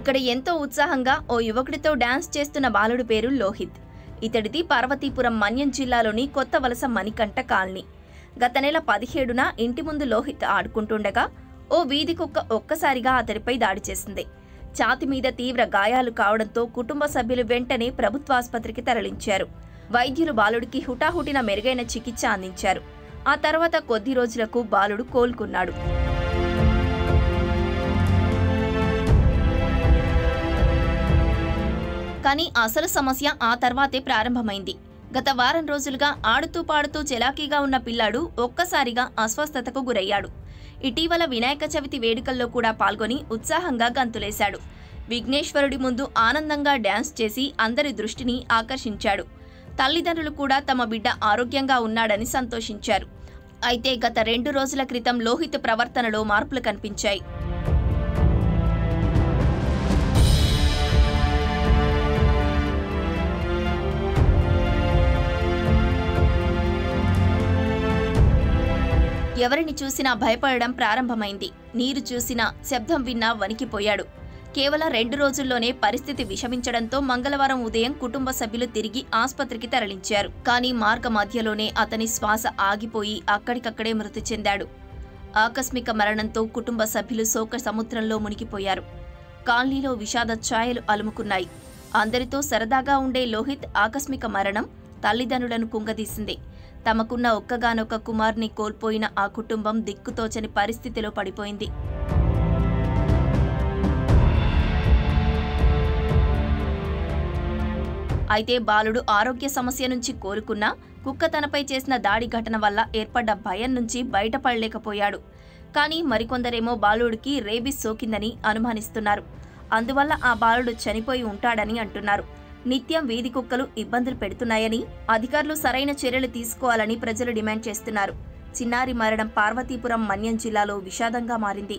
ఇక్కడ ఎంతో ఉత్సాహంగా ఓ యువకుడితో డాన్స్ చేస్తున్న బాలుడి పేరు లోహిత్. ఇతడిది పార్వతీపురం మన్యం జిల్లాలోని కొత్త వలస మణికంఠ కాలనీ. గత నెల 17న ఇంటి ముందు లోహిత్ ఆడుకుంటుండగా ఓ వీధి కుక్క ఒక్కసారిగా అతడిపై దాడి చేసింది. ఛాతి మీద తీవ్ర గాయాలు కావడంతో కుటుంబ సభ్యులు వెంటనే ప్రభుత్వాసుపత్రికి తరలించారు. వైద్యులు బాలుడికి హుటాహుటిన మెరుగైన చికిత్స అందించారు. ఆ తర్వాత కొద్ది రోజులకు బాలుడు కోలుకున్నాడు. కానీ అసలు సమస్య ఆ తర్వాతే ప్రారంభమైంది. గత వారం రోజులుగా ఆడుతూ పాడుతూ చెలాకీగా ఉన్న పిల్లాడు ఒక్కసారిగా అస్వస్థతకు గురయ్యాడు. ఇటీవల వినాయక చవితి వేడుకల్లో కూడా పాల్గొని ఉత్సాహంగా గంతులేశాడు. విఘ్నేశ్వరుడి ముందు ఆనందంగా డ్యాన్స్ చేసి అందరి దృష్టిని ఆకర్షించాడు. తల్లిదండ్రులు కూడా తమ బిడ్డ ఆరోగ్యంగా ఉన్నాడని సంతోషించారు. అయితే గత 2 రోజుల క్రితం లోహిత్ ప్రవర్తనలో మార్పులు కనిపించాయి. ఎవరిని చూసినా భయపడడం ప్రారంభమైంది. నీరు చూసినా, శబ్దం విన్నా వణికిపోయాడు. కేవలం 2 రోజుల్లోనే పరిస్థితి విషమించడంతో మంగళవారం ఉదయం కుటుంబ సభ్యులు తిరిగి ఆస్పత్రికి తరలించారు. కానీ మార్గ మధ్యలోనే అతని శ్వాస ఆగిపోయి అక్కడికక్కడే మృతి చెందాడు. ఆకస్మిక మరణంతో కుటుంబ సభ్యులు శోక సముద్రంలో మునిగిపోయారు. కాలనీలో విషాద ఛాయలు అలుముకున్నాయి. అందరితో సరదాగా ఉండే లోహిత్ ఆకస్మిక మరణం తల్లిదండ్రులను కుంగదీసింది. తమకున్న ఒక్కగానొక్క కుమార్ని కోల్పోయిన ఆ కుటుంబం దిక్కుతోచని పరిస్థితిలో పడిపోయింది. అయితే బాలుడు ఆరోగ్య సమస్య నుంచి కోలుకున్నా కుక్క తనపై చేసిన దాడి ఘటన వల్ల ఏర్పడ్డ భయం నుంచి బయటపడలేకపోయాడు. కానీ మరికొందరేమో బాలుడికి రేబీస్ సోకిందని అనుమానిస్తున్నారు. అందువల్ల ఆ బాలుడు చనిపోయి ఉంటాడని అంటున్నారు. నిత్యం వీధి కుక్కలు ఇబ్బందులు పెడుతున్నాయని, అధికారులు సరైన చర్యలు తీసుకోవాలని ప్రజలు డిమాండ్ చేస్తున్నారు. చిన్నారి మరణం పార్వతీపురం మన్యం జిల్లాలో విషాదంగా మారింది.